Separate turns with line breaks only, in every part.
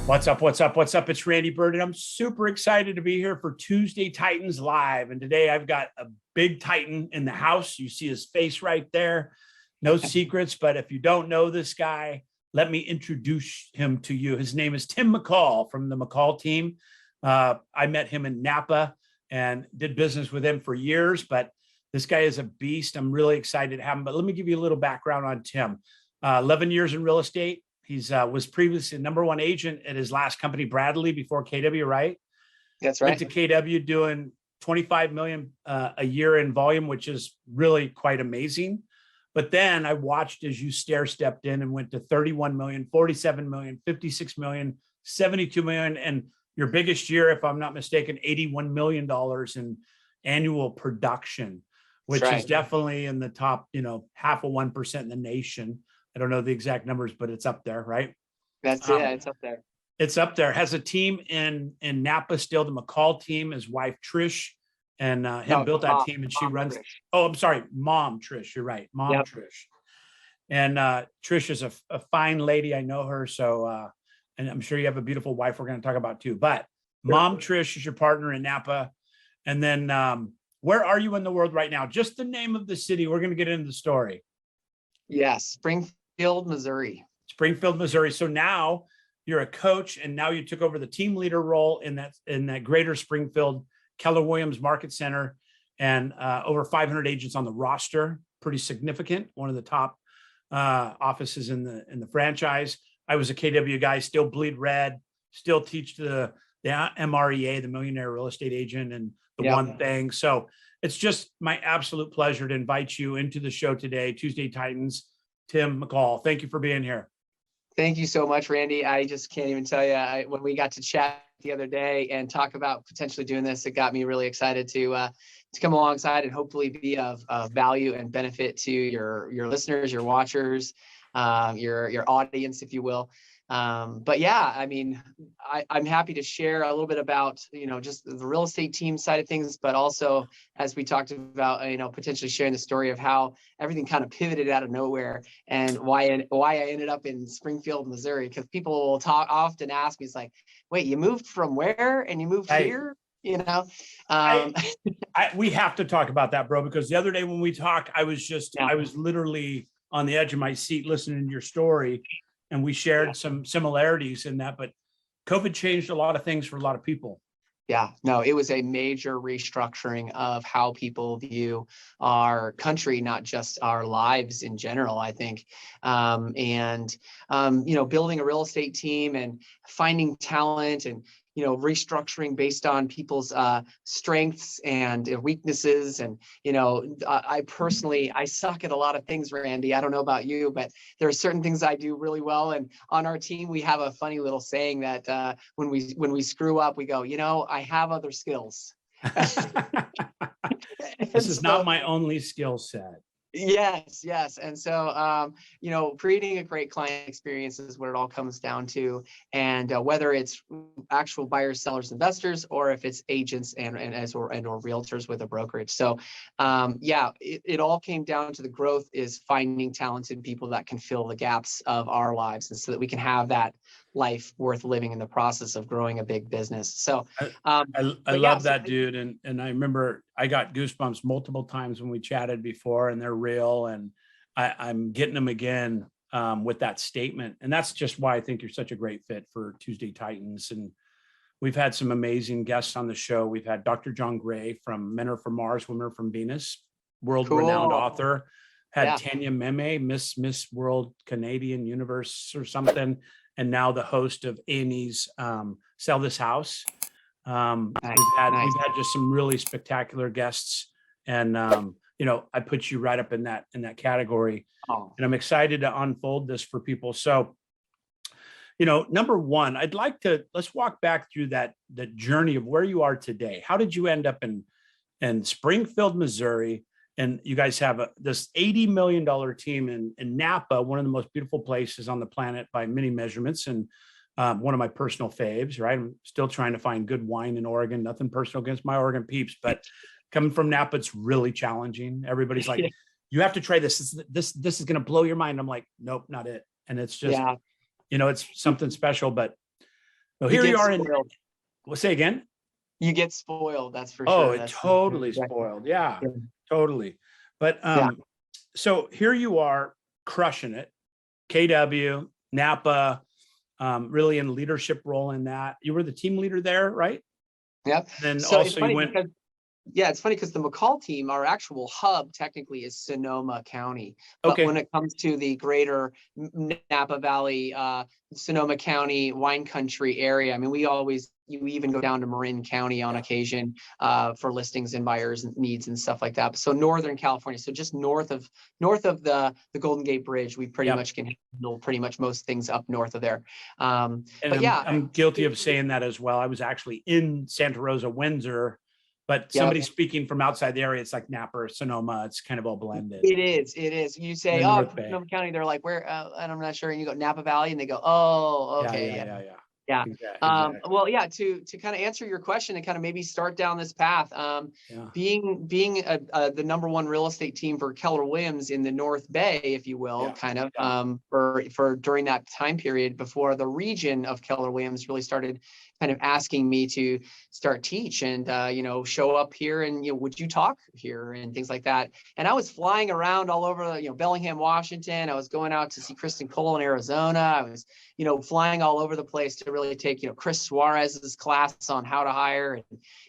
What's up? What's up? What's up? It's Randy Byrd, and I'm super excited to be here for Tuesday Titans Live. And today I've got a big Titan in the house. You see his face right there. No secrets, but if you don't know this guy, let me introduce him to you. His name is Tim McCall from the McCall team. I met him in Napa and did business with him for years, but this guy is a beast. I'm really excited to have him. But let me give you a little background on Tim. 11 years in real estate. He's was previously number one agent at his last company, Bradley, before KW, right?
That's right.
Went to KW doing 25 million a year in volume, which is really quite amazing. But then I watched as you stepped in and went to 31 million, 47 million, 56 million, 72 million, and your biggest year, if I'm not mistaken, $81 million in annual production, which is definitely in the top, half of 1% in the nation. I don't know the exact numbers, but it's up there, right?
That's it. It's up there.
It's up there. Has a team in Napa still, the McCall team, his wife, Trish, and built that team, and she runs. Trish. Oh, I'm sorry. Mom, Trish. You're right. Mom, yep. Trish. And Trish is a fine lady. I know her. So, and I'm sure you have a beautiful wife we're going to talk about too. But Mom, Trish is your partner in Napa. And then where are you in the world right now? Just the name of the city. We're going to get into the story.
Yes. Springfield, Missouri.
Springfield, Missouri. So now you're a coach, and now you took over the team leader role in that greater Springfield Keller Williams Market Center, and over 500 agents on the roster. Pretty significant. One of the top offices in the franchise. I was a KW guy, still bleed red, still teach the MREA, the Millionaire Real Estate Agent, and the One Thing. So it's just my absolute pleasure to invite you into the show today, Tuesday Titans. Tim McCall, thank you for being here.
Thank you so much, Randy. I just can't even tell you, when we got to chat the other day and talk about potentially doing this, it got me really excited to come alongside and hopefully be of value and benefit to your listeners, your watchers, your audience, if you will. But yeah, I mean, I'm happy to share a little bit about, just the real estate team side of things, but also, as we talked about, potentially sharing the story of how everything kind of pivoted out of nowhere and why I ended up in Springfield, Missouri, because people will often ask me, it's like, wait, you moved from where and you moved here? We
have to talk about that, bro, because the other day when we talked, I was literally on the edge of my seat listening to your story. And we shared some similarities in that, but COVID changed a lot of things for a lot of people.
Yeah, no, it was a major restructuring of how people view our country, not just our lives in general, I think. Building a real estate team and finding talent and, restructuring based on people's strengths and weaknesses. And, I personally suck at a lot of things, Randy. I don't know about you, but there are certain things I do really well. And on our team, we have a funny little saying that when we screw up, we go, I have other skills.
This is not my only skill set.
Yes. And so, creating a great client experience is what it all comes down to. And whether it's actual buyers, sellers, investors, or if it's agents or realtors with a brokerage. So, it all came down to the growth is finding talented people that can fill the gaps of our lives, and so that we can have that life worth living in the process of growing a big business. So
I love that, dude. And I remember I got goosebumps multiple times when we chatted before, and they're real. And I'm getting them again with that statement. And that's just why I think you're such a great fit for Tuesday Titans. And we've had some amazing guests on the show. We've had Dr. John Gray from Men Are From Mars, Women Are From Venus, world-renowned author. Had Tanya Meme, Miss World Canadian Universe or something. And now the host of A&E's Sell This House. We've had just some really spectacular guests, and I put you right up in that category. And I'm excited to unfold this for people. So, number one, let's walk back through the journey of where you are today. How did you end up in Springfield, Missouri? And you guys have this $80 million team in Napa, one of the most beautiful places on the planet by many measurements, and one of my personal faves, right? I'm still trying to find good wine in Oregon. Nothing personal against my Oregon peeps, but coming from Napa, it's really challenging. Everybody's like, you have to try this. This is going to blow your mind. I'm like, nope, not it. And it's just, it's something special. But So
You
here you
get
are in,
spoiled.
we'll say again.
You get spoiled, that's for
Oh,
sure.
it
That's
totally
right.
spoiled. Yeah,
Yeah.
totally. But
Yeah.
so here you are crushing it. KW, Napa, really in leadership role in that. You were the team leader there, right?
Yep.
Then
So it's
also you
funny
went,
because yeah, it's funny because the McCall team, our actual hub technically is Sonoma County. But when
okay,
it comes to the greater Napa Valley, Sonoma County wine country area, I mean, we even go down to Marin County on occasion for listings and buyers needs and stuff like that. So Northern California, so just north of the Golden Gate Bridge, we pretty
yep.
much can handle pretty much most things up north of there.
And
But yeah,
I'm guilty of saying that as well. I was actually in Santa Rosa, Windsor, but somebody
yep.
speaking from outside the area, it's like Napa or Sonoma. It's kind of all blended.
It is. You say,
The
oh,
North Bay.
Sonoma County, they're like, where? And I'm not sure. And you go Napa Valley, and they go, oh,
Yeah,
okay,
yeah,
yeah.
yeah, yeah.
Yeah.
Exactly.
Well, yeah, to kind of answer your question and kind of maybe start down this path,
Yeah.
being the number one real estate team for Keller Williams in the North Bay, if you will,
Yeah.
kind of
Yeah.
for during that time period before the region of Keller Williams really started kind of asking me to start teach and show up here and would you talk here and things like that. And I was flying around all over Bellingham, Washington. I was going out to see Kristen Cole in Arizona. I was flying all over the place to really take, Chris Suarez's class on how to hire.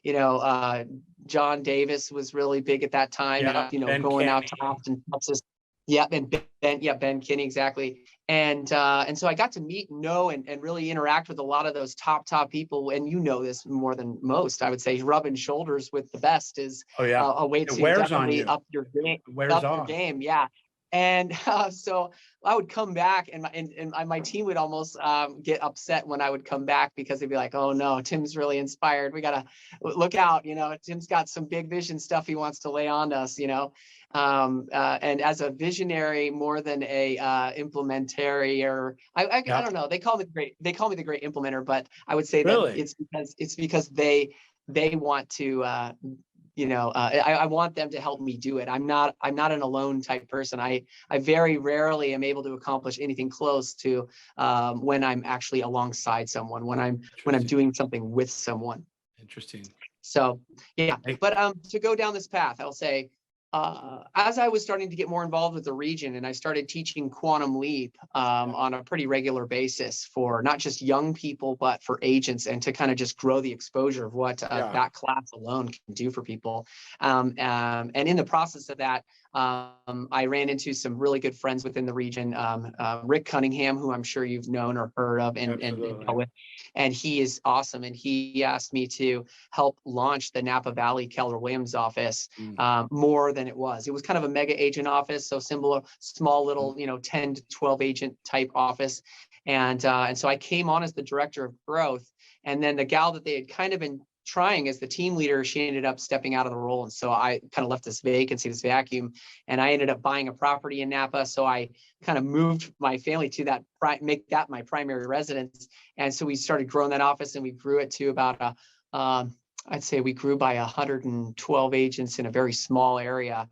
And, John Davis was really big at that time.
Yeah.
And, going out to Austin, Texas. Yeah. And Ben Kinney, exactly. And so I got to meet, know, and really interact with a lot of those top people. And this more than most, I would say rubbing shoulders with the best is a way to definitely up your game. Your game. Yeah. And so I would come back and my team would almost get upset when I would come back because they'd be like, oh no, Tim's really inspired. We got to look out. Tim's got some big vision stuff he wants to lay on us, and as a visionary more than a implementary, or I don't know, they call me the great implementer, but I would say that it's because they want to I want them to help me do it. I'm not an alone type person. I very rarely am able to accomplish anything close to when I'm actually alongside someone, when I'm doing something with someone.
Interesting.
So yeah, but to go down this path, I'll say, as I was starting to get more involved with the region and I started teaching Quantum Leap on a pretty regular basis for not just young people, but for agents, and to kind of just grow the exposure of what that class alone can do for people. And in the process of that, I ran into some really good friends within the region, Rick Cunningham, who I'm sure you've known or heard of, and he is awesome. And he asked me to help launch the Napa Valley Keller Williams office more than it was. It was kind of a mega agent office, so similar, small little, 10 to 12 agent type office. And so I came on as the director of growth. And then the gal that they had kind of been trying as the team leader, she ended up stepping out of the role. And so I kind of left this vacancy, this vacuum, and I ended up buying a property in Napa. So I kind of moved my family to that, make that my primary residence. And so we started growing that office, and we grew it to about I'd say we grew by 112 agents in a very small area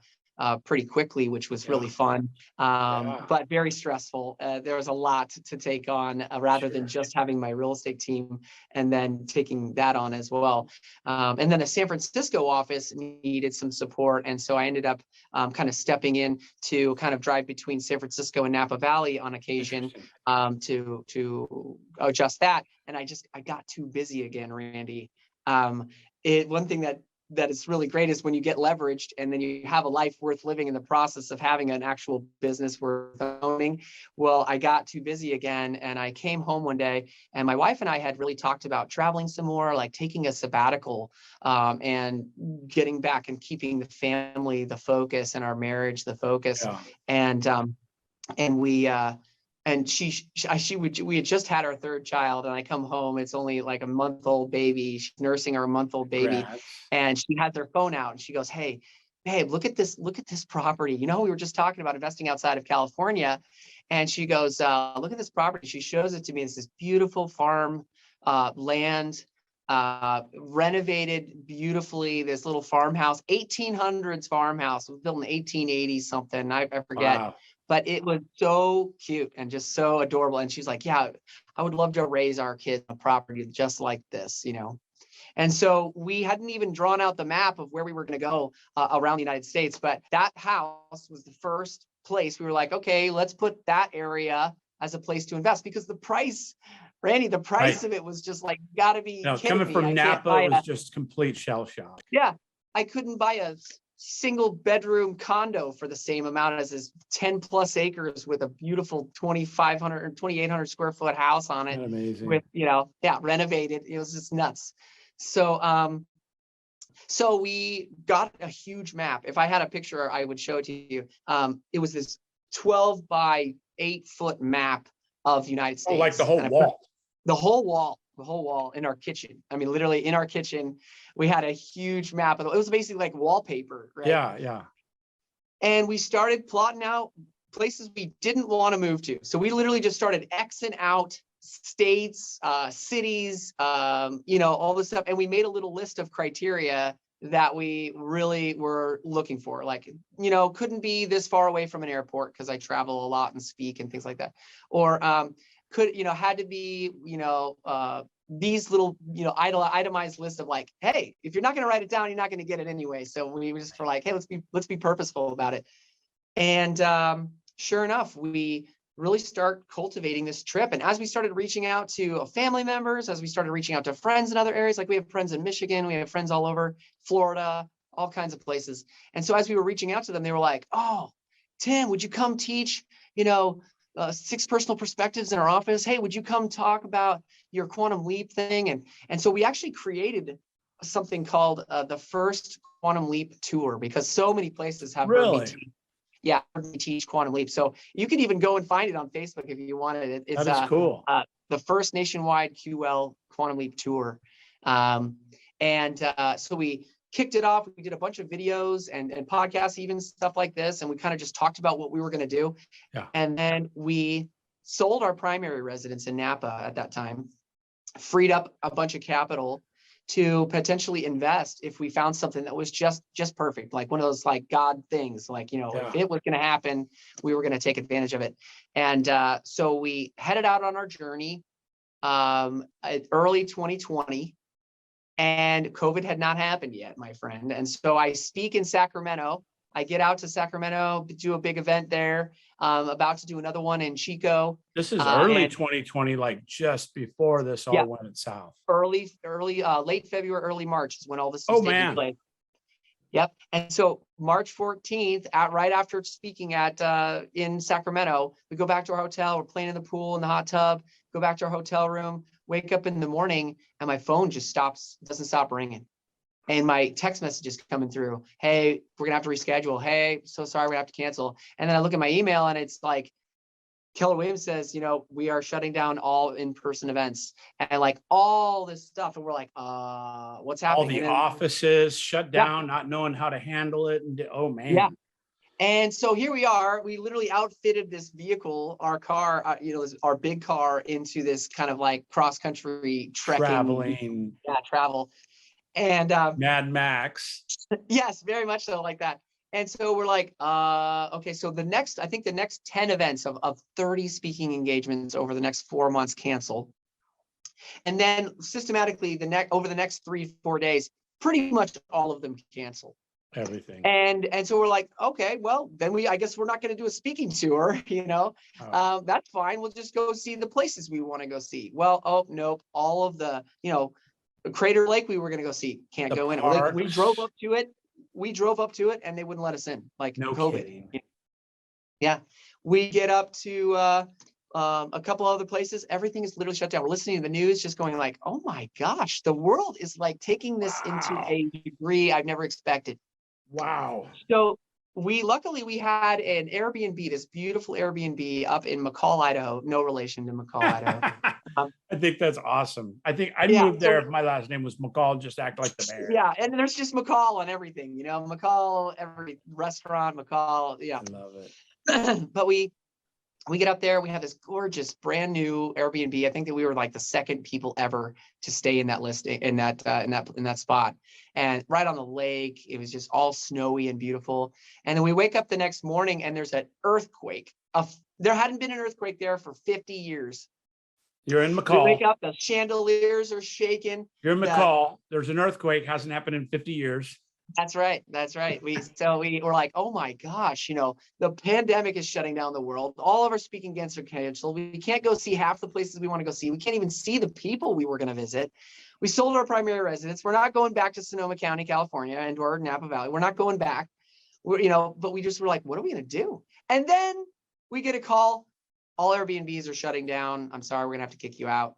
pretty quickly, which was really fun, but very stressful. There was a lot to take on rather than just having my real estate team and then taking that on as well. And then the San Francisco office needed some support. And so I ended up kind of stepping in to kind of drive between San Francisco and Napa Valley on occasion to adjust that. And I got too busy again, Randy. One thing that is really great is when you get leveraged and then you have a life worth living in the process of having an actual business worth owning. Well, I got too busy again, and I came home one day, and my wife and I had really talked about traveling some more, like taking a sabbatical, and getting back and keeping the family the focus and our marriage the focus. And we we had just had our third child, and I come home, it's only like a month-old baby. She's nursing our month-old baby. And she has her phone out and she goes, hey, babe, look at this property. We were just talking about investing outside of California. And she goes, look at this property. She shows it to me. It's this beautiful farm land, renovated beautifully, this little farmhouse, 1800s farmhouse, was built in 1880 something. I forget. Wow. but it was so cute and just so adorable. And she's like, yeah, I would love to raise our kids on a property just like this, And so we hadn't even drawn out the map of where we were going to go around the United States, but that house was the first place we were like, okay, let's put that area as a place to invest, because the price, Randy, the price of it was just like, gotta be kidding
coming
me.
from Napa, it was just complete shell shock.
Yeah, I couldn't buy a single bedroom condo for the same amount as this 10 plus acres with a beautiful 2,500 or 2,800 square foot house on it.
Amazing.
With, renovated. It was just nuts. So, so we got a huge map. If I had a picture, I would show it to you. It was this 12 by 8 foot map of the United States.
Oh, like the whole wall.
The whole wall in our kitchen. I mean, literally in our kitchen, we had a huge map. It was basically like wallpaper, right?
Yeah.
And we started plotting out places we didn't want to move to. So we literally just started Xing out states, cities, all this stuff. And we made a little list of criteria that we really were looking for. Like, couldn't be this far away from an airport because I travel a lot and speak and things like that. Or had to be, these little, itemized list of like, hey, if you're not going to write it down, you're not going to get it anyway. So we just were like, hey, let's be purposeful about it. And sure enough, we really start cultivating this trip. And as we started reaching out to family members, as we started reaching out to friends in other areas, like we have friends in Michigan, we have friends all over Florida, all kinds of places. And so as we were reaching out to them, they were like, oh, Tim, would you come teach, 6 personal perspectives in our office? Hey, would you come talk about your quantum leap thing? And so we actually created something called the first quantum leap tour, because so many places have heard me teach quantum leap. So you can even go and find it on Facebook if you wanted. It's
that is cool.
The first nationwide QL quantum leap tour. So we kicked it off. We did a bunch of videos and podcasts, even stuff like this. And we kind of just talked about what we were going to do.
Yeah.
And then we sold our primary residence in Napa at that time, freed up a bunch of capital to potentially invest if we found something that was just perfect, like one of those like God things, like, if it was going to happen, we were going to take advantage of it. And so we headed out on our journey early 2020. And COVID had not happened yet, my friend. And so I speak in Sacramento. I get out to Sacramento, do a big event there. About to do another one in Chico.
This is early 2020, like just before this all went south.
Late February, early March is when all this was taking place. Yep. And so March 14th, right after speaking in Sacramento, we go back to our hotel. We're playing in the pool in the hot tub. Go back to our hotel room. Wake up in the morning, and my phone just doesn't stop ringing. And my text messages coming through. Hey, we're gonna have to reschedule. Hey, so sorry, we have to cancel. And then I look at my email, and it's like, Keller Williams says, we are shutting down all in-person events and like all this stuff. And we're like, what's happening?
All the offices shut down, not knowing how to handle it. And oh man.
Yeah. And so here we are. We literally outfitted this vehicle, our car, our big car, into this kind of like cross-country trekking, travel. And
Mad Max.
Yes, very much so, like that. And so we're like, okay, so the next 10 events of 30 speaking engagements over the next 4 months canceled. And then systematically over the next 3-4 days, pretty much all of them canceled.
Everything.
And so we're like, okay, well, then I guess we're not going to do a speaking tour, that's fine. We'll just go see the places we want to go see. Well, oh, nope. All of the, Crater Lake we were going to go see, can't go in. Like, we drove up to it and they wouldn't let us in, like
no
COVID.
kidding.
Yeah. We get up to a couple other places. Everything is literally shut down. We're listening to the news, just going like, oh my gosh, the world is like taking this into a degree I've never expected.
Wow.
So luckily we had an Airbnb, this beautiful Airbnb up in McCall, Idaho. No relation to McCall, Idaho.
I think that's awesome. I think I'd move there if my last name was McCall, just act like the mayor.
Yeah, and there's just McCall on everything, McCall, every restaurant, McCall. Yeah.
I love it.
But we we get up there, we have this gorgeous brand new Airbnb. I think that we were like the second people ever to stay in that listing, in that spot, and right on the lake. It was just all snowy and beautiful. And then we wake up the next morning and there's an earthquake. There hadn't been an earthquake there for 50 years.
You're in
We
McCall.
wake up, the chandeliers are shaking.
You're in McCall. There's an earthquake. Hasn't happened in 50 years.
That's right. That's right. We were like, oh my gosh, the pandemic is shutting down the world. All of our speaking engagements are canceled. We can't go see half the places we want to go see. We can't even see the people we were going to visit. We sold our primary residence. We're not going back to Sonoma County, California, and or Napa Valley. We're not going back. But we just were like, what are we going to do? And then we get a call. All Airbnbs are shutting down. I'm sorry, we're going to have to kick you out.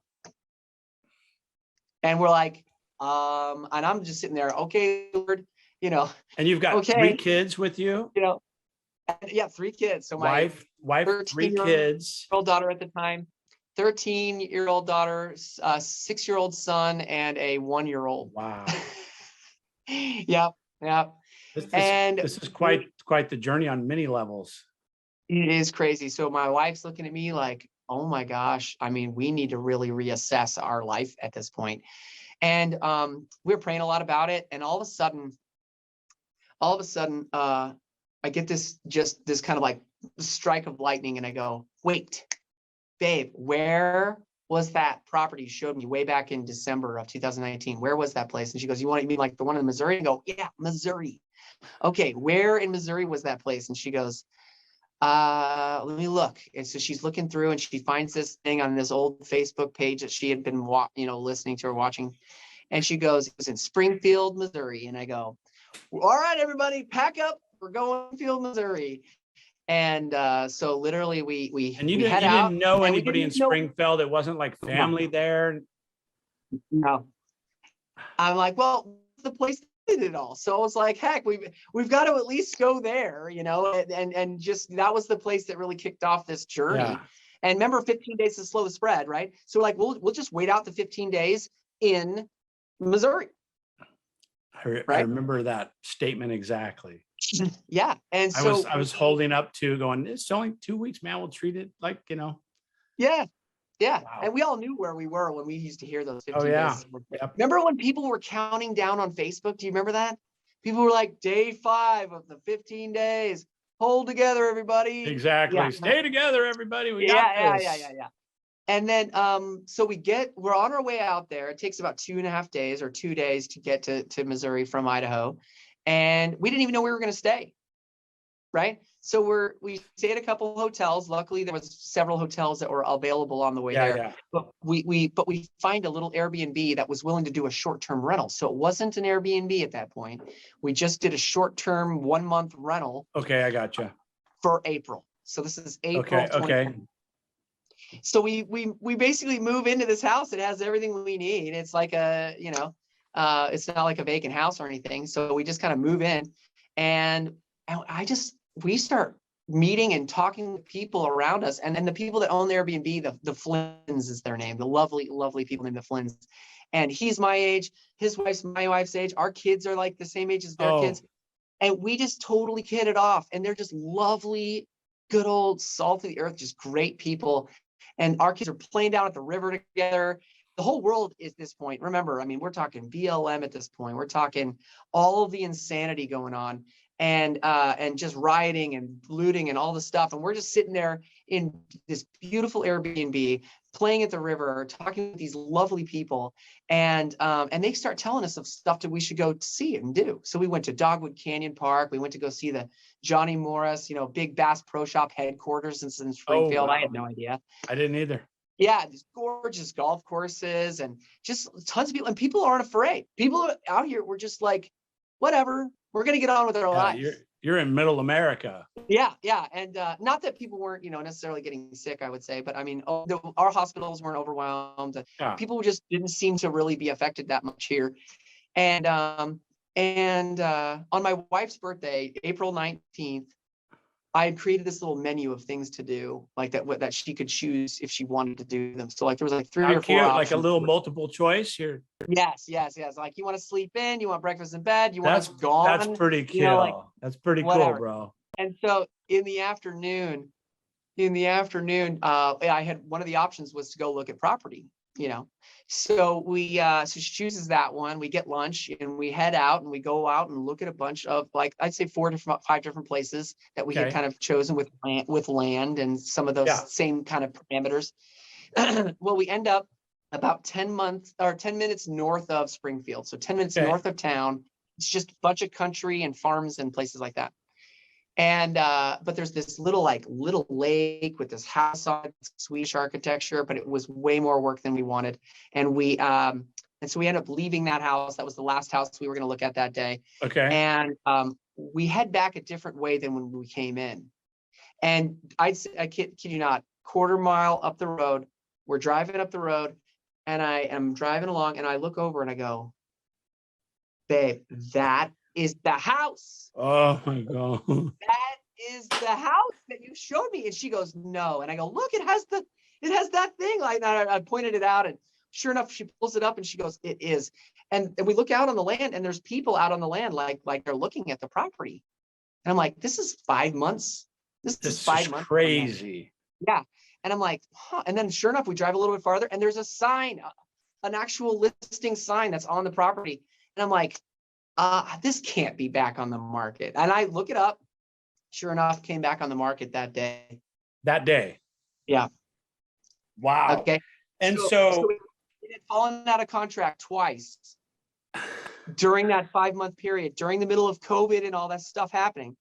And we're like, and I'm just sitting there, okay, Lord.
And you've got 3 kids with you.
Yeah, 3 kids. So my
wife, 3 kids.
Old daughter at the time, 13-year-old daughter, 6-year-old son, and a 1-year-old.
Wow.
Yep.
This is quite the journey on many levels.
It is crazy. So my wife's looking at me like, oh my gosh. I mean, we need to really reassess our life at this point. And we were praying a lot about it. And all of a sudden, I get this kind of like strike of lightning, and I go, wait, babe, where was that property you showed me way back in December of 2019? Where was that place? And she goes, you mean like the one in Missouri? And I go, yeah, Missouri. Okay, where in Missouri was that place? And she goes, let me look. And so she's looking through and she finds this thing on this old Facebook page that she had been listening to or watching. And she goes, it was in Springfield, Missouri. And I go, all right, everybody, pack up. We're going to Springfield, Missouri. And so literally we
didn't know anybody in Springfield. It wasn't like family there.
No. I'm like, well, the place did it all. So I was like, heck, we've got to at least go there, and just that was the place that really kicked off this journey. Yeah. And remember, 15 days is slow to spread, right? So we're like, we'll just wait out the 15 days in Missouri.
I remember that statement exactly.
Yeah. And so
I was holding up to going, it's only 2 weeks, man. We'll treat it like,
Yeah. Yeah.
Wow.
And we all knew where we were when we used to hear those 15 days.
Yep.
Remember when people were counting down on Facebook? Do you remember that? People were like, day 5 of the 15 days. Hold together, everybody.
Exactly. Yeah. Stay together, everybody. We got this.
Yeah. And then, so we're on our way out there. It takes about 2.5 days or 2 days to get to Missouri from Idaho. And we didn't even know we were going to stay. Right. So we stayed at a couple of hotels. Luckily, there was several hotels that were available on the way there. Yeah. But we find a little Airbnb that was willing to do a short-term rental. So it wasn't an Airbnb at that point. We just did a short-term 1-month rental.
Okay, I gotcha.
For April. So this is April. Okay. So we basically move into this house. It has everything we need. It's like it's not like a vacant house or anything. So we just kind of move in, and we start meeting and talking with people around us. And then the people that own the Airbnb, the Flynn's is their name, the lovely, lovely people named the Flynn's. And he's my age, his wife's my wife's age. Our kids are like the same age as their kids. And we just totally hit it off. And they're just lovely, good old salt of the earth, just great people. And our kids are playing down at the river together. The whole world is this point. Remember, I mean, we're talking BLM at this point. We're talking all of the insanity going on. And just rioting and looting and all the stuff. And we're just sitting there in this beautiful Airbnb, playing at the river, talking with these lovely people. And they start telling us of stuff that we should go see and do. So we went to Dogwood Canyon Park. We went to go see the Johnny Morris, Big Bass Pro Shop headquarters in Springfield. Oh, wow. I had no idea.
I didn't either.
Yeah, these gorgeous golf courses and just tons of people. And people aren't afraid. People out here were just like, whatever. We're going to get on with our lives.
You're in middle America.
Yeah. And not that people weren't, necessarily getting sick, I would say. But I mean, our hospitals weren't overwhelmed. Yeah. People just didn't seem to really be affected that much here. And on my wife's birthday, April 19th, I had created this little menu of things to do, like that she could choose if she wanted to do them. So like there was like 3 or 4 options.
Like a little multiple choice here.
Yes. Like you want to sleep in, you want breakfast in bed, you want us gone.
That's pretty cool. That's pretty cool, bro.
And so in the afternoon, in the afternoon, I had one of the options was to go look at property, So so she chooses that one. We get lunch and we head out and we go out and look at a bunch of, like, I'd say 5 different places that we had kind of chosen with land and some of those same kind of parameters. Well, we end up about 10 minutes north of Springfield. So 10 minutes north of town. It's just a bunch of country and farms and places like that. And but there's this little lake with this house on it, Swedish architecture, but it was way more work than we wanted. And so we ended up leaving that house. That was the last house we were going to look at that day.
Okay.
And we head back a different way than when we came in. And I kid you not, quarter mile up the road, we're driving up the road, and I am driving along, and I look over and I go, babe, that is the house.
Oh my God.
That is the house that you showed me. And she goes, no. And I go, look, it has that thing. Like I pointed it out, and sure enough, she pulls it up and she goes, it is. And we look out on the land, and there's people out on the land, like they're looking at the property. And I'm like, this is 5 months. This is 5 months.
Crazy.
Yeah. And I'm like, huh. And then sure enough, we drive a little bit farther, and there's a sign, an actual listing sign that's on the property. And I'm like, this can't be back on the market. And I look it up. Sure enough, came back on the market that day.
That day.
Yeah.
Wow.
Okay.
And so
it had fallen out of contract twice during that 5-month period, during the middle of COVID and all that stuff happening.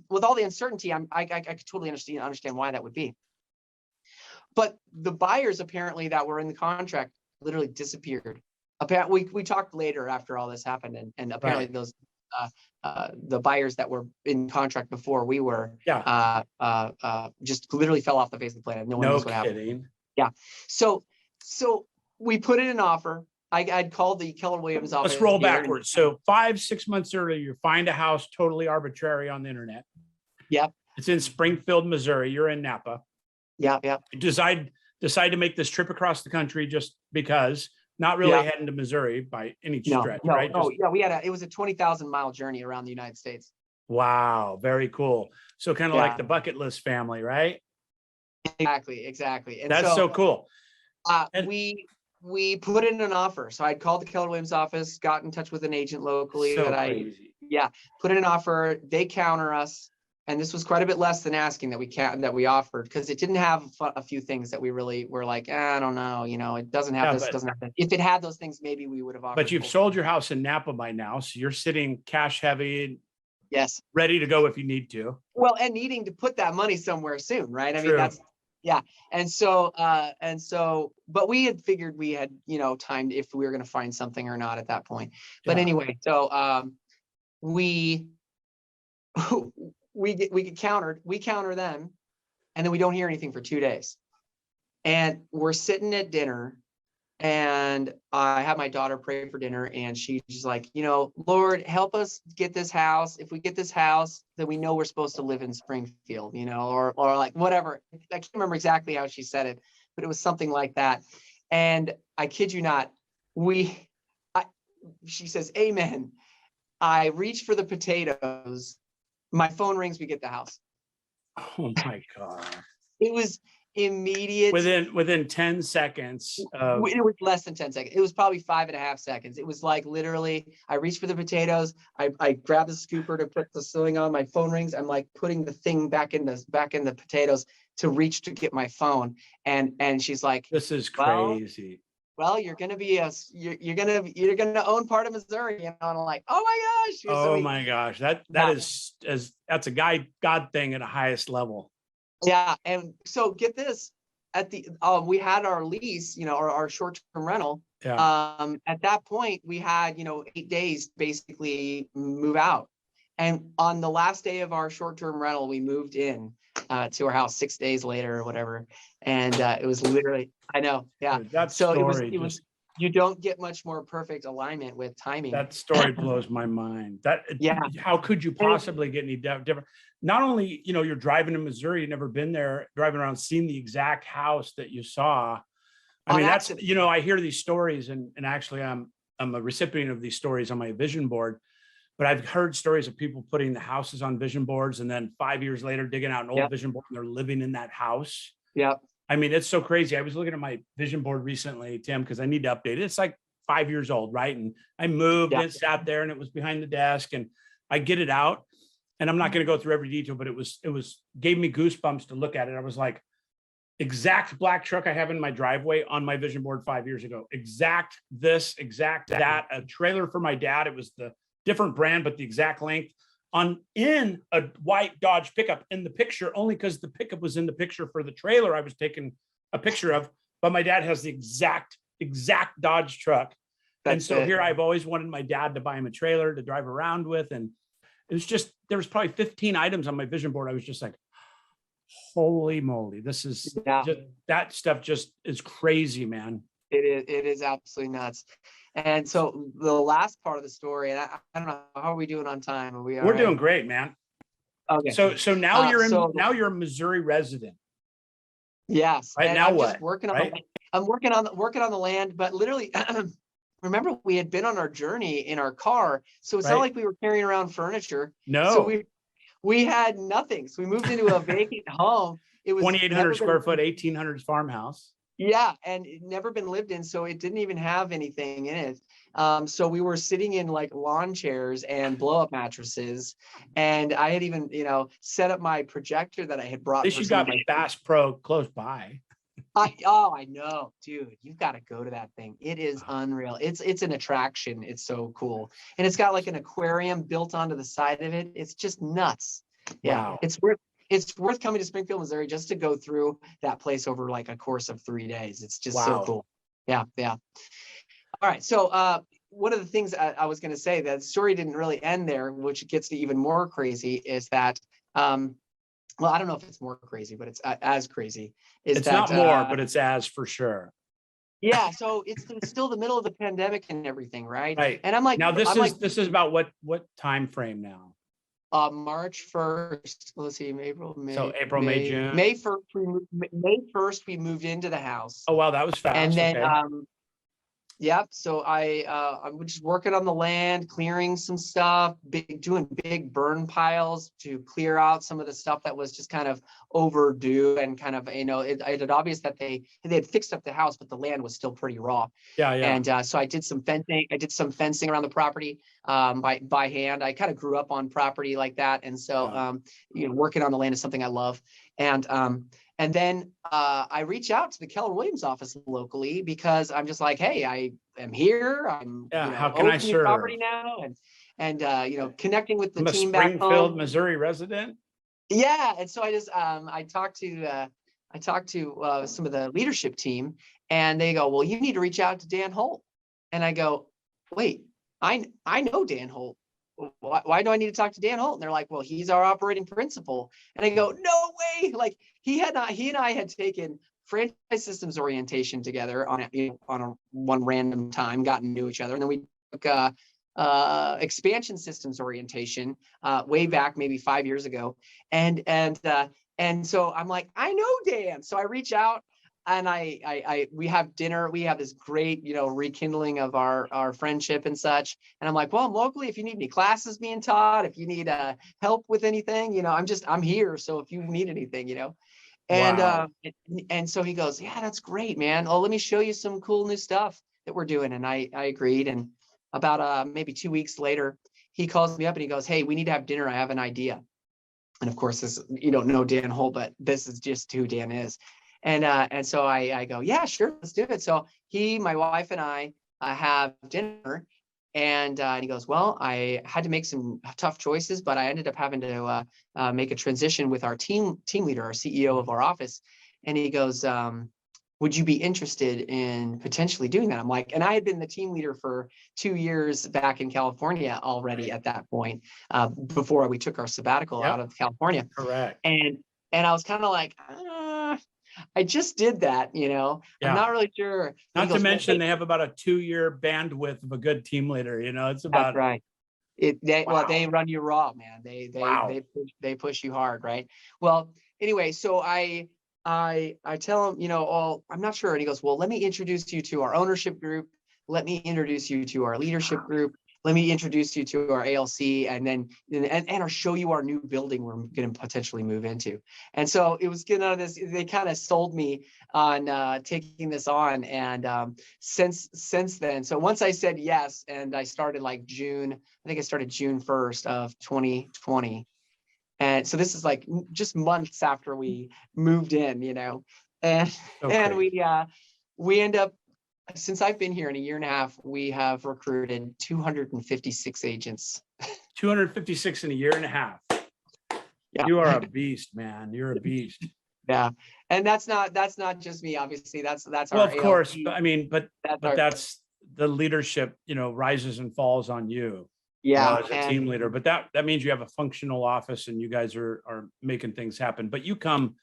With all the uncertainty, I could totally understand why that would be. But the buyers apparently that were in the contract literally disappeared. Apparently, we talked later after all this happened, and apparently those the buyers that were in contract before we were just literally fell off the face of the planet. No one knows what happened. Yeah. So we put in an offer. I'd called the Keller Williams office.
Let's roll backwards. So 5-6 months earlier, you find a house totally arbitrary on the internet.
Yep.
It's in Springfield, Missouri. You're in Napa.
Yeah.
You decide to make this trip across the country just because, not really heading to Missouri by any stretch, right?
It was a 20,000-mile journey around the United States.
Wow, very cool. So kind of like the bucket list family, right?
Exactly. And
that's so cool.
We put in an offer. So I'd called the Keller Williams office, got in touch with an agent locally put in an offer. They counter us. And this was quite a bit less than asking that we offered, because it didn't have a few things that we really were like, I don't know, it doesn't have this, doesn't have that. If it had those things, maybe we would have offered.
But you've sold your house in Napa by now, so you're sitting cash heavy.
Yes.
Ready to go if you need to.
Well, and needing to put that money somewhere soon, right? I mean, that's And so, but we had figured we had, timed if we were going to find something or not at that point. But anyway, so we get countered. We counter them, and then we don't hear anything for 2 days. And we're sitting at dinner, and I have my daughter pray for dinner, and she's like, Lord, help us get this house. If we get this house, then we know we're supposed to live in Springfield, or like whatever. I can't remember exactly how she said it, but it was something like that. And I kid you not, she says, amen. I reach for the potatoes. My phone rings, we get the house.
Oh my God.
It was immediate.
Within 10 seconds.
It was less than 10 seconds. It was probably 5.5 seconds. It was like literally, I reached for the potatoes. I grabbed the scooper to put the sewing on. My phone rings. I'm like putting the thing back in the potatoes to reach to get my phone. And she's like,
this is crazy.
Well, you're gonna you're gonna own part of Missouri, And I'm like, oh my gosh.
Oh my gosh. That's a God thing at the highest level.
Yeah. And so get this, at the we had our lease, our short-term rental.
Yeah.
At that point we had, 8 days basically move out. And on the last day of our short-term rental, we moved in to our house 6 days later or whatever. And it was literally, I know. Yeah.
That story it was
you don't get much more perfect alignment with timing.
That story blows my mind. How could you possibly get any different? Not only, you're driving to Missouri, you've never been there, driving around, seeing the exact house that you saw. I mean, that's, I hear these stories, and actually I'm a recipient of these stories on my vision board, but I've heard stories of people putting the houses on vision boards and then 5 years later digging out an old vision board and they're living in that house.
Yep.
I mean, it's so crazy. I was looking at my vision board recently, Tim, because I need to update it. It's like 5 years old, right? And I moved and it sat there and it was behind the desk and I get it out. And I'm not going to go through every detail, but it gave me goosebumps to look at it. I was like, exact black truck I have in my driveway on my vision board 5 years ago. Exact this, exact that. A trailer for my dad. It was the different brand, but the exact length in a white Dodge pickup in the picture, only because the pickup was in the picture for the trailer I was taking a picture of. But my dad has the exact Dodge truck. And so here I've always wanted my dad to buy him a trailer to drive around with. And it was just, there was probably 15 items on my vision board. I was just like, holy moly, this is that stuff just is crazy, man.
It is absolutely nuts. And so the last part of the story, and I don't know, how are we doing on time?
We're doing great, man.
Okay.
So now you're a Missouri resident.
Yes.
Right,
and
now
I'm
what?
Just working on I'm working on the land, but literally remember we had been on our journey in our car. So it's not like we were carrying around furniture.
No.
So we had nothing. So we moved into a vacant home. It was
2,800 square foot, 1,800 farmhouse.
Yeah, and it never been lived in, so it didn't even have anything in it. So we were sitting in like lawn chairs and blow-up mattresses, and I had even, set up my projector that I had brought.
At least you got my Bass Pro close by.
I know, dude. You've got to go to that thing. It is unreal. It's an attraction. It's so cool, and it's got like an aquarium built onto the side of it. It's just nuts. Yeah,
wow.
It's worth coming to Springfield, Missouri, just to go through that place over like a course of 3 days. It's just so cool. Yeah. All right. So one of the things I was going to say, that story didn't really end there, which gets to even more crazy, is that, well, I don't know if it's more crazy, but it's as crazy.
It's not more, but it's as for sure.
Yeah. So it's still the middle of the pandemic and everything, right?
Right.
And I'm like,
now this is about what time frame now?
March 1st, let's see, April, May.
So April, May, June.
May 1st, we moved into the house.
Oh, wow, that was fast.
And then, yep. So I'm just working on the land, clearing some stuff, doing big burn piles to clear out some of the stuff that was just kind of overdue, and kind of, it had obvious that they had fixed up the house, but the land was still pretty raw.
Yeah.
And so I did some fencing. I did some fencing around the property by hand. I kind of grew up on property like that, and so working on the land is something I love. And then I reach out to the Keller Williams office locally, because I'm just like, hey, I am here. I'm
how can I serve?
Property now, and connecting with the team
back home. Springfield, Missouri resident.
Yeah, and so I just I talked to some of the leadership team, and they go, well, you need to reach out to Dan Holt. And I go, wait, I know Dan Holt. Why do I need to talk to Dan Holt? And they're like, well, he's our operating principal. And I go, no way. Like he and I had taken franchise systems orientation together on a one random time, gotten to know each other. And then we took expansion systems orientation way back maybe 5 years ago. And so I'm like, I know Dan. So I reach out, and we have dinner. We have this great, rekindling of our friendship and such. And I'm like, well, I'm locally. If you need any classes being taught, if you need help with anything, I'm here. So if you need anything, and
wow.
And so he goes, yeah, that's great, man. Oh, let me show you some cool new stuff that we're doing. And I agreed. And about maybe 2 weeks later, he calls me up and he goes, hey, we need to have dinner. I have an idea. And of course, you don't know Dan Holt, but this is just who Dan is. And so I go, yeah, sure, let's do it. So my wife and I have dinner, and he goes, well, I had to make some tough choices, but I ended up having to make a transition with our team leader, our CEO of our office. And he goes, would you be interested in potentially doing that? I'm like, and I had been the team leader for 2 years back in California already at that point, before we took our sabbatical out of California.
Correct.
And I was kind of like, I just did that, I'm not really sure.
Not to mention they have about a 2-year bandwidth of a good team leader. It's about
that's right. They run you raw, man. They push you hard, right? Well, anyway, so I tell him, I'm not sure. And he goes, well, let me introduce you to our ownership group. Let me introduce you to our leadership group. let me introduce you to our ALC and show you our new building we're going to potentially move into. And so it was getting out of this, they kind of sold me on taking this on. And since then, so once I said yes, and I started like June 1st of 2020. And so this is like just months after we moved in, and we end up, since I've been here in a year and a half, we have recruited 256 agents.
256 in a year and a half. Yeah. You are a beast, man. You're a beast.
Yeah. And that's not just me, obviously. That's
well, of course. But I mean, but that's the leadership, rises and falls on you.
Yeah.
As a team leader. But that means you have a functional office and you guys are making things happen. But you come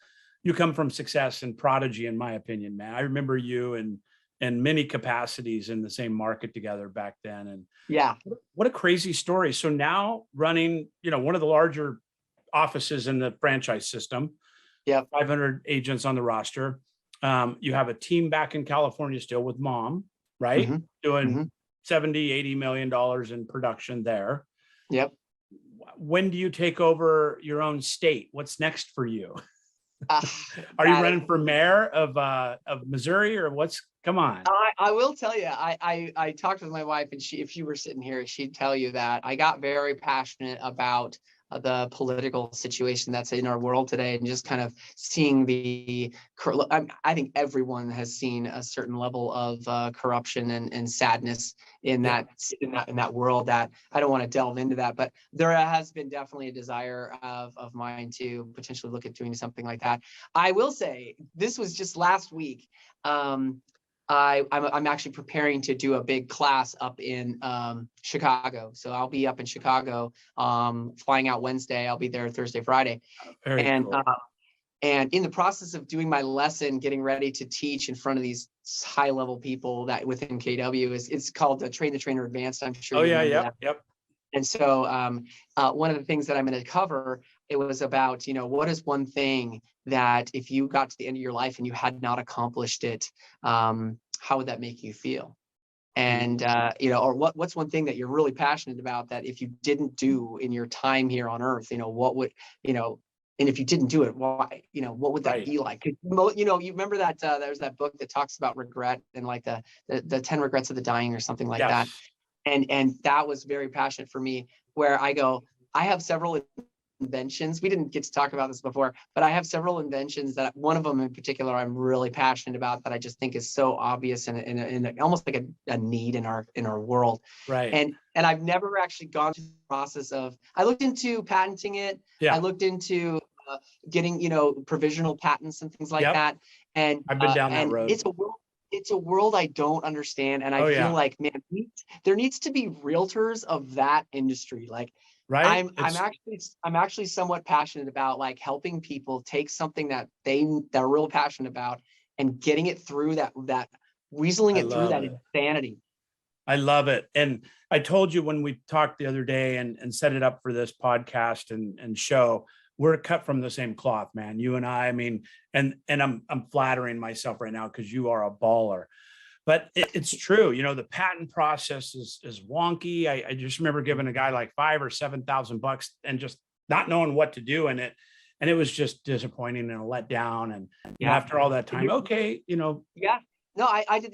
from success and prodigy, in my opinion, man. I remember you in many capacities in the same market together back then. And
yeah,
what a crazy story. So now running, one of the larger offices in the franchise system, 500 agents on the roster. You have a team back in California still with mom, right?
Mm-hmm.
Doing $70-80 million in production there.
Yep.
When do you take over your own state? What's next for you? Are you running for mayor of Missouri, or what's? Come on.
I will tell you, I talked with my wife, and if she were sitting here, she'd tell you that I got very passionate about the political situation that's in our world today, and just kind of seeing I think everyone has seen a certain level of corruption and sadness in that world. That I don't want to delve into that, but there has been definitely a desire of mine to potentially look at doing something like that. I will say this was just last week. I'm actually preparing to do a big class up in Chicago. So I'll be up in Chicago, flying out Wednesday. I'll be there Thursday, Friday. Very cool. And in the process of doing my lesson, getting ready to teach in front of these high level people that within KW it's called Train the Trainer Advanced. I'm sure.
Oh yeah, yep.
And so one of the things that I'm going to cover, it was about, what is one thing that if you got to the end of your life and you had not accomplished it, how would that make you feel? And, or what's one thing that you're really passionate about that if you didn't do in your time here on earth, what would, and if you didn't do it, why, what would that be like? You remember that there's that book that talks about regret and like the 10 regrets of the dying or something like that. And that was very passionate for me, where I go, I have several inventions. We didn't get to talk about this before, but I have several inventions that one of them in particular I'm really passionate about, that I just think is so obvious and almost like a need in our world.
Right.
And I've never actually gone through the process of, I looked into patenting it. Yeah. I looked into getting, provisional patents and things like that. And
I've been down that road.
It's a world I don't understand. And I feel like, man, there needs to be realtors of that industry. Like, right. I'm actually somewhat passionate about like helping people take something that they're real passionate about and getting it through that weaseling it through that insanity.
I love it. And I told you when we talked the other day and set it up for this podcast and show, we're cut from the same cloth, man. You and I mean, and I'm flattering myself right now because you are a baller. But it's true, the patent process is wonky. I just remember giving a guy like $5,000 or $7,000 and just not knowing what to do in it, and it was just disappointing and a letdown. And after all that time,
Yeah. No, I did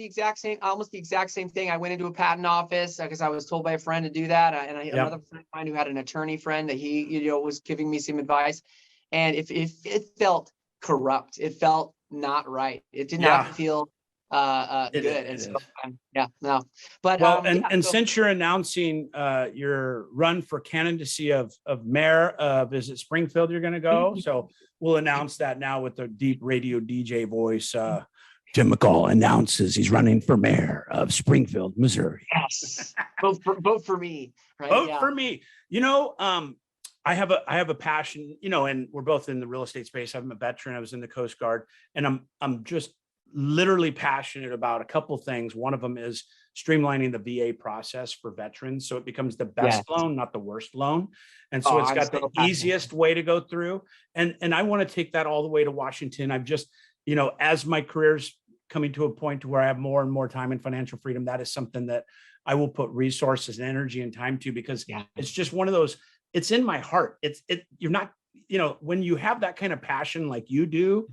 almost the exact same thing. I went into a patent office because I was told by a friend to do that. Another friend of mine who had an attorney friend that he, was giving me some advice. And if it felt corrupt, it felt not right. It did not feel good. And so,
But since you're announcing your run for candidacy of mayor of, is it Springfield you're going to go? So we'll announce that now with the deep radio DJ voice. Tim McCall announces he's running for mayor of Springfield, Missouri.
Yes. Vote for me. Right?
Vote for me. I have a passion, and we're both in the real estate space. I'm a veteran. I was in the Coast Guard, and I'm just literally passionate about a couple things. One of them is streamlining the VA process for veterans, so it becomes the best loan, not the worst loan. And so it's got the easiest way to go through. And I want to take that all the way to Washington. I've just, as my career's coming to a point to where I have more and more time and financial freedom, that is something that I will put resources and energy and time to, because it's just one of those, it's in my heart. You're not, when you have that kind of passion like you do,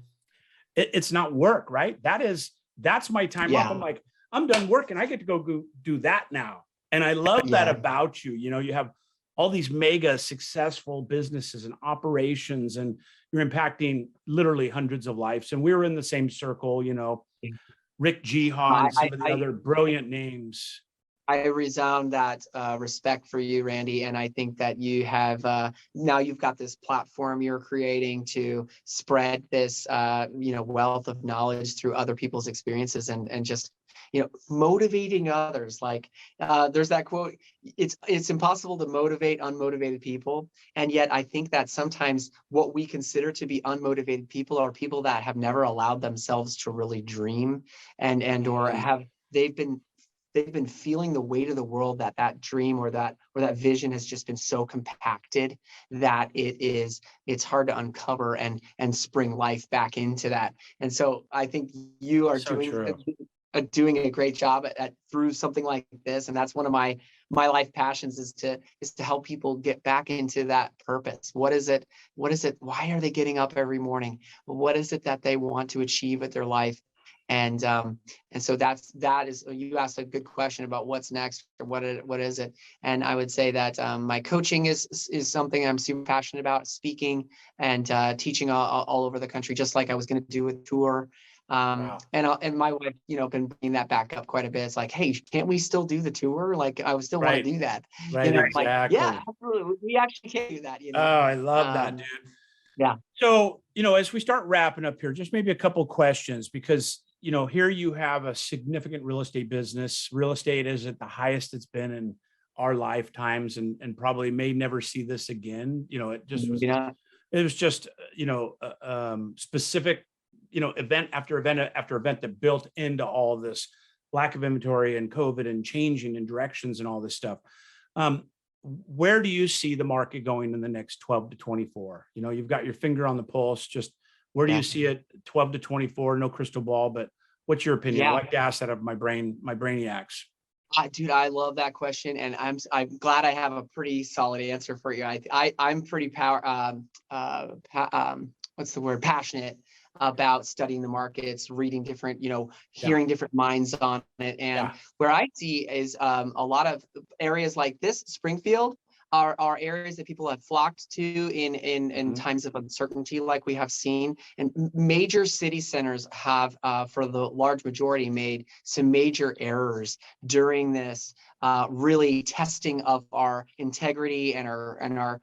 it's not work, right? That's my time off. I'm like, I'm done working. I get to go do that now. And I love that about you. You have all these mega successful businesses and operations, and you're impacting literally hundreds of lives. And we were in the same circle, Rick Jihan, some of the other brilliant names.
I resound that respect for you, Randy. And I think that you have now you've got this platform you're creating to spread this, wealth of knowledge through other people's experiences, and just, motivating others. Like there's that quote, it's impossible to motivate unmotivated people. And yet I think that sometimes what we consider to be unmotivated people are people that have never allowed themselves to really dream or they've been feeling the weight of the world, that dream or that vision has just been so compacted that it's hard to uncover and spring life back into that. And so I think you are doing a great job at through something like this. And that's one of my life passions is to help people get back into that purpose. What is it? Why are they getting up every morning? What is it that they want to achieve with their life? And so that is, you asked a good question about what's next or what is it? And I would say that my coaching is something I'm super passionate about, speaking and teaching all over the country, just like I was going to do with tour. And my wife, been bringing that back up quite a bit. It's like, hey, can't we still do the tour? Like, I would still want to do that.
Right. Exactly.
Like, yeah, absolutely. We actually can't do that.
Oh, I love that, dude.
Yeah.
So, as we start wrapping up here, just maybe a couple of questions, because, here you have a significant real estate business. Real estate is at the highest it's been in our lifetimes, and probably may never see this again. It just was, it was just, specific, event after event after event that built into all this lack of inventory and COVID and changing in directions and all this stuff. Where do you see the market going in the next 12 to 24? You've got your finger on the pulse. Just where do you see it 12 to 24? No crystal ball, but what's your opinion? I like to ask that of my brainiacs.
Dude, I love that question, and I'm glad I have a pretty solid answer for you. I'm pretty passionate about studying the markets, reading different, hearing different minds on it. And where I see is a lot of areas like this, Springfield, are areas that people have flocked to in times of uncertainty, like we have seen. And major city centers have, for the large majority, made some major errors during this really testing of our integrity and our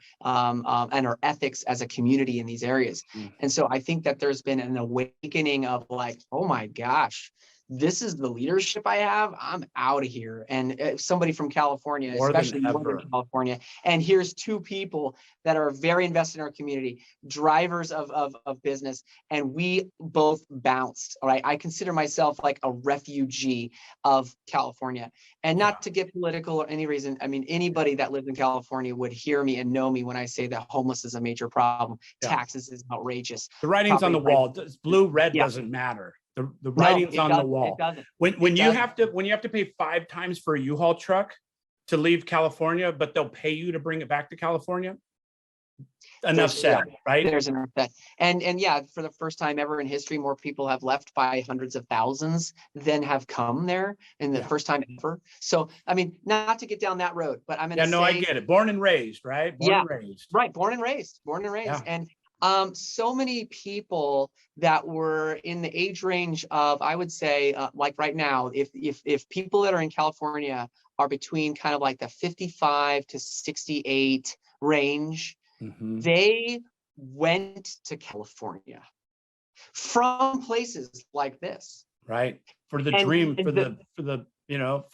ethics as a community in these areas. And so I think that there's been an awakening of like, oh my gosh, this is the leadership I have. I'm out of here. And somebody from California, especially Northern California, and here's two people that are very invested in our community, drivers of business, and we both bounced. All right, I consider myself like a refugee of California, and not to get political or any reason. I mean, anybody that lives in California would hear me and know me when I say that homeless is a major problem. Taxes is outrageous.
The writing's on the wall. Blue, red doesn't matter. The writing's on the wall. When you have to pay 5 times for a U-Haul truck to leave California, but they'll pay you to bring it back to California. Enough said, right?
There's enough said. And for the first time ever in history, more people have left by hundreds of thousands than have come there in the first time ever. So, I mean, not to get down that road, but I'm going to say,
I get it. Born and raised, right? Born and raised.
Right. Born and raised. And so many people that were in the age range of, I would say, like right now, if people that are in California are between kind of like the 55 to 68 range, they went to California from places like this.
Right. For the dream, for the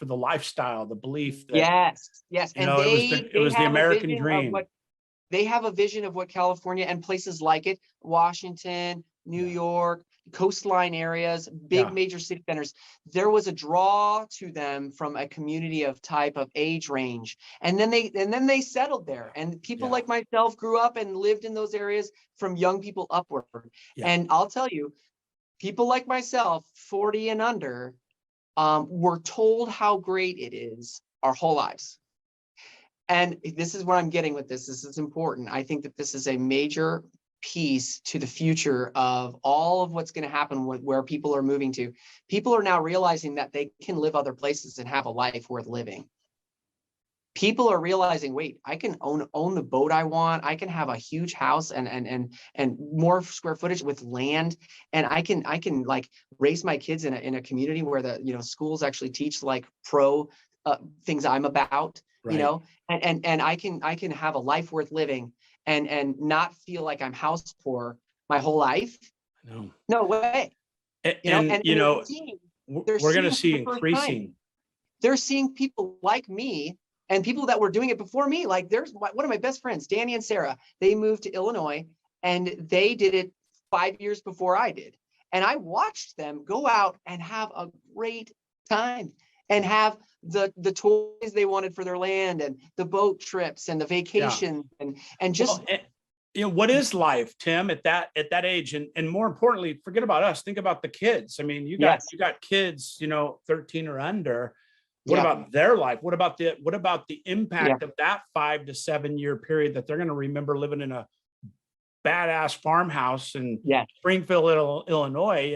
lifestyle, the belief. That,
yes.
And it was the American dream.
They have a vision of what California and places like it, Washington, New York, coastline areas, big major city centers. There was a draw to them from a community of type of age range. And then they settled there. And people like myself grew up and lived in those areas from young people upward. And I'll tell you, people like myself, 40 and under, we're told how great it is our whole lives. And this is what I'm getting with this. This is important. I think that this is a major piece to the future of all of what's going to happen with where people are moving to. People are now realizing that they can live other places and have a life worth living. People are realizing, wait, I can own the boat I want. I can have a huge house and more square footage with land, and I can like raise my kids in a community where the schools actually teach like pro things I'm about.
Right.
And I can have a life worth living and not feel like I'm house poor my whole life. No way.
And we're going to see increasing.
They're seeing people like me and people that were doing it before me. Like there's one of my best friends, Danny and Sarah. They moved to Illinois and they did it 5 years before I did. And I watched them go out and have a great time and have the toys they wanted for their land and the boat trips and the vacation and just
what is life, Tim, at that age? And more importantly, forget about us. Think about the kids. I mean, you got kids, 13 or under. What about their life? What about the impact of that 5 to 7 year period that they're going to remember living in a badass farmhouse in Springfield, Illinois?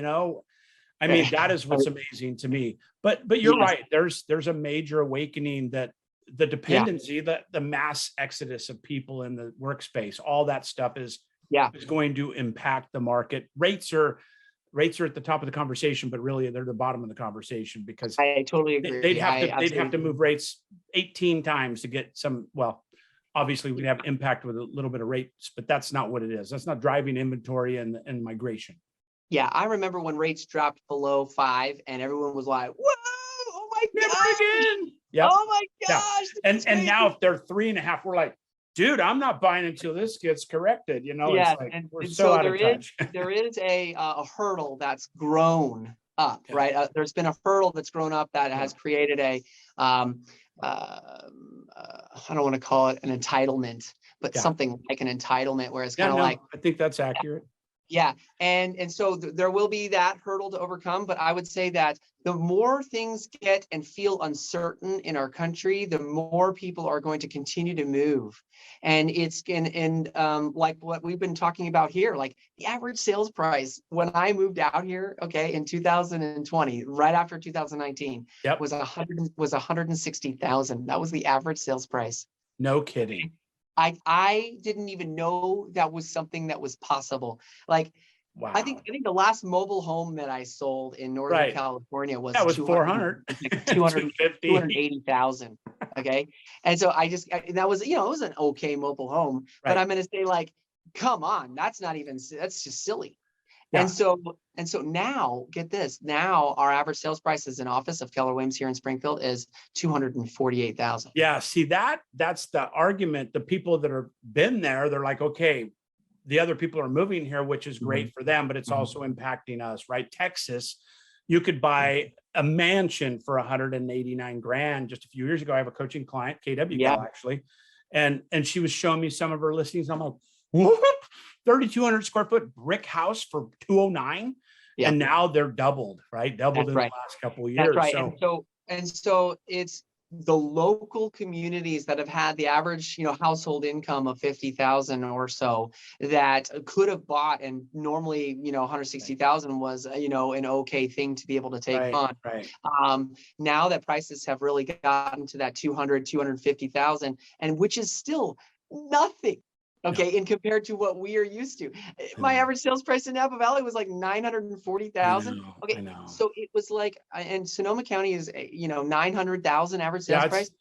I mean, that is what's amazing to me. But you're right. There's a major awakening that the dependency, the mass exodus of people in the workspace, all that stuff is going to impact the market. Rates are at the top of the conversation, but really they're the bottom of the conversation because
I totally agree.
They'd have to move rates 18 times to get some. Well, obviously we'd have impact with a little bit of rates, but that's not what it is. That's not driving inventory and migration.
Yeah, I remember when rates dropped below 5 and everyone was like, whoa, oh my gosh.
Again. Yep.
Oh my gosh.
Yeah. And now if they're 3.5, we're like, dude, I'm not buying until this gets corrected. It's like we're so out of touch.
There is a hurdle that's grown up, right? There's been a hurdle that's grown up that has created a, I don't want to call it an entitlement, but something like an entitlement where it's kind of like.
I think that's accurate.
Yeah. And so there will be that hurdle to overcome. But I would say that the more things get and feel uncertain in our country, the more people are going to continue to move. And it's like what we've been talking about here, like the average sales price when I moved out here, in 2020, right after 2019, was $160,000. That was the average sales price.
No kidding.
I didn't even know that was something that was possible. Like, wow. I think the last mobile home that I sold in Northern California was
400,
280,000. Okay. And so that was, it was an okay mobile home, but I'm going to say like, come on, that's just silly. Yeah. And so now get this, now our average sales price as an office of Keller Williams here in Springfield is $248,000.
Yeah. See, that's the argument. The people that have been there, they're like, okay, the other people are moving here, which is great for them, but it's also impacting us, right? Texas, you could buy a mansion for $189,000 just a few years ago. I have a coaching client, KW actually, and she was showing me some of her listings. I'm like, whoop, 3,200 square foot brick house for $209,000. And now they're doubled, right? Doubled in the last couple of years.
That's right. So it's the local communities that have had the average, household income of 50,000 or so that could have bought, and normally, 160,000 was, an okay thing to be able to take on.
Right.
Now that prices have really gotten to that 250,000, and which is still nothing. Okay, in compared to what we are used to. My average sales price in Napa Valley was like 940,000. Okay, so it was like, and Sonoma County is 900,000 average sales price.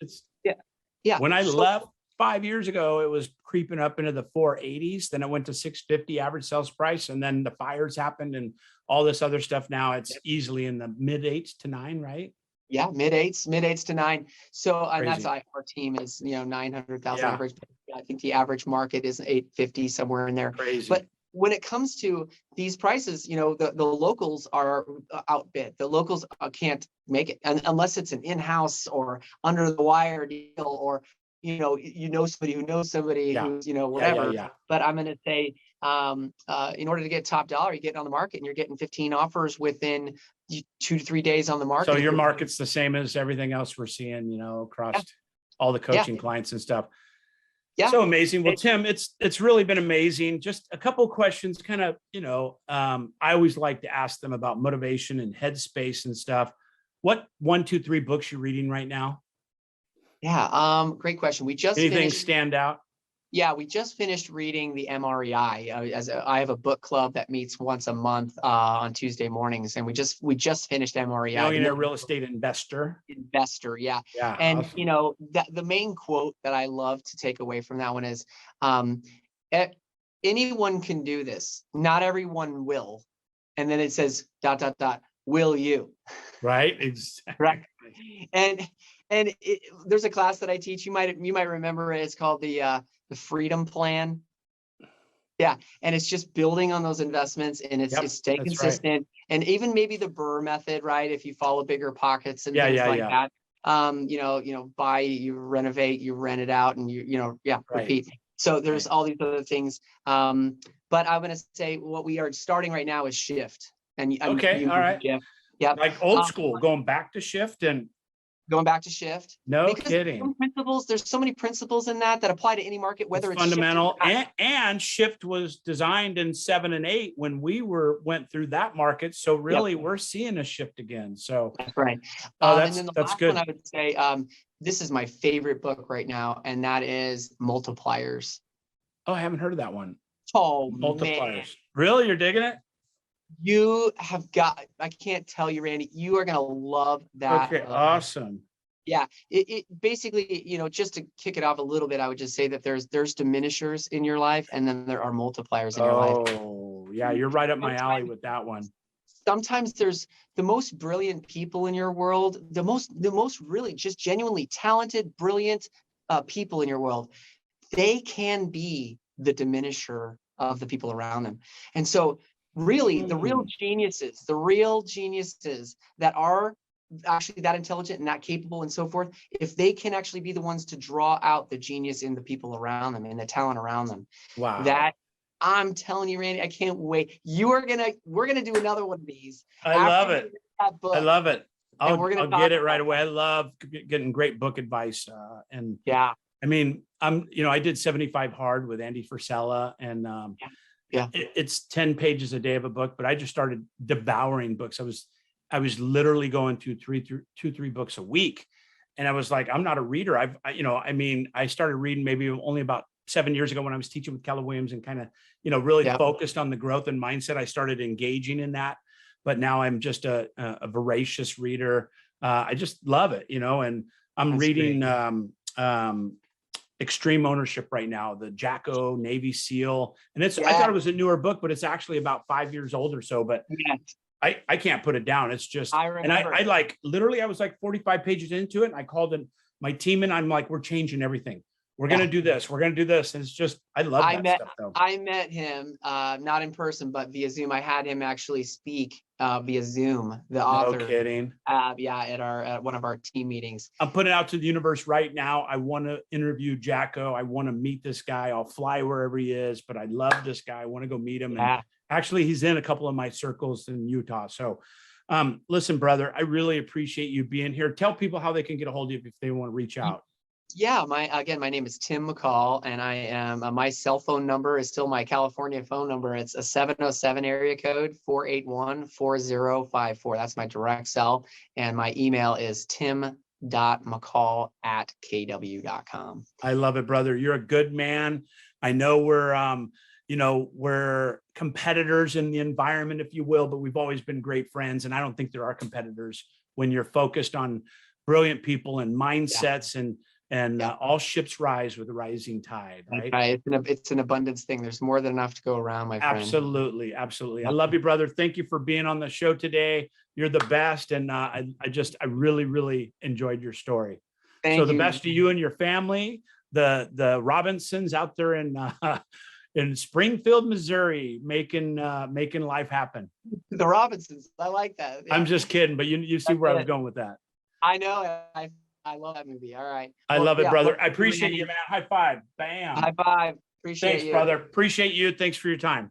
Yeah.
When I left 5 years ago, it was creeping up into the 480s. Then it went to 650 average sales price, and then the fires happened and all this other stuff. Now it's easily in the mid 8s to 9, right?
Yeah, mid eights to 9. So and that's our team is 900,000 average. I think the average market is 850, somewhere in there.
Crazy.
But when it comes to these prices, the locals are outbid. The locals can't make it, and unless it's an in-house or under the wire deal, or somebody who knows somebody who's whatever. But I'm going to say in order to get top dollar, you get on the market and you're getting 15 offers within 2 to 3 days on the market.
So your market's the same as everything else we're seeing, across all the coaching clients and stuff.
Yeah.
So amazing. Well, Tim, it's really been amazing. Just a couple of questions, kind of, I always like to ask them about motivation and headspace and stuff. What 1, 2, 3 books you're reading right now?
Yeah. Great question. We just
Anything stand out?
Yeah, we just finished reading the MREI. I have a book club that meets once a month on Tuesday mornings, and we just finished MREI.
Millionaire Real Estate Investor.
Yeah.
Yeah.
And
awesome.
that the main quote that I love to take away from that one is, anyone can do this. Not everyone will. And then it says ... will you?
Right. Exactly.
Right. And there's a class that I teach. You might remember it. It's called the Freedom Plan. Yeah, and it's just building on those investments, and it's staying consistent, right. And even maybe the Burr method, right? If you follow bigger pockets and things like that. Buy, you renovate, you rent it out, and repeat. So there's all these other things. But I'm going to say what we are starting right now is shift. And
all right.
Yeah.
Like old school, going back to shift and.
Going back to shift.
No kidding.
There's so many principles in that apply to any market, whether it's
fundamental. And shift was designed in 7 and 8 when we went through that market. So really we're seeing a shift again. So
that's right.
And
then the
that's
last
good.
one I would say, this is my favorite book right now, and that is Multipliers.
Oh, I haven't heard of that one.
Oh,
Multipliers.
Man.
Really? You're digging it?
You have got, I can't tell you, Randy, you are going to love that.
Okay, awesome.
Yeah, it basically, just to kick it off a little bit, I would just say that there's diminishers in your life, and then there are multipliers in your life.
Oh, yeah, you're right up my alley with that one.
Sometimes there's the most brilliant people in your world, the most really just genuinely talented, brilliant people in your world. They can be the diminisher of the people around them. And so really the real geniuses that are actually that intelligent and that capable and so forth, if they can actually be the ones to draw out the genius in the people around them and the talent around them.
Wow.
That I'm telling you, Randy, I can't wait. We're gonna do another one of these.
I love it. I love it. I'll get it right away. I love getting great book advice. I mean, I did 75 Hard with Andy Frisella, and it's 10 pages a day of a book, but I just started devouring books. I was literally going through 3 books a week. And I was like, I'm not a reader. I started reading maybe only about 7 years ago when I was teaching with Keller Williams and kind of, really focused on the growth and mindset. I started engaging in that, but now I'm just a voracious reader. I just love it, and I'm reading Extreme Ownership right now, the Jacko Navy SEAL. And I thought it was a newer book, but it's actually about 5 years old or so, but I can't put it down. It's just, I was like 45 pages into it. And I called my team and I'm like, we're changing everything. We're going to do this. We're going to do this. And it's just, I love that stuff though.
I met him, not in person, but via Zoom. I had him actually speak via Zoom, the author.
No kidding.
At one of our team meetings.
I'm putting it out to the universe right now. I want to interview Jacko. I want to meet this guy. I'll fly wherever he is, but I love this guy. I want to go meet him. And actually, he's in a couple of my circles in Utah. So listen, brother, I really appreciate you being here. Tell people how they can get a hold of you if they want to reach out.
Yeah, my name is Tim McCall, and I am my cell phone number is still my California phone number. It's a 707 area code 481-4054. That's my direct cell, and my email is tim.mccall@kw.com.
I love it, brother. You're a good man. I know we're competitors in the environment, if you will, but we've always been great friends, and I don't think there are competitors when you're focused on brilliant people and mindsets and all ships rise with the rising tide, right?
It's an abundance thing. There's more than enough to go around, my friend.
Absolutely. I love you, brother. Thank you for being on the show today. You're the best. And I really, really enjoyed your story.
Thank you.
The best to you and your family, the Robinsons out there in Springfield, Missouri, making life happen.
The Robinsons. I like that. Yeah.
I'm just kidding, but you see where I was going with that.
I know. I love that movie. All right.
I love it, brother. I appreciate you, man. High five. Bam.
High five. Appreciate
Thanks,
you.
brother. Appreciate you. Thanks for your time.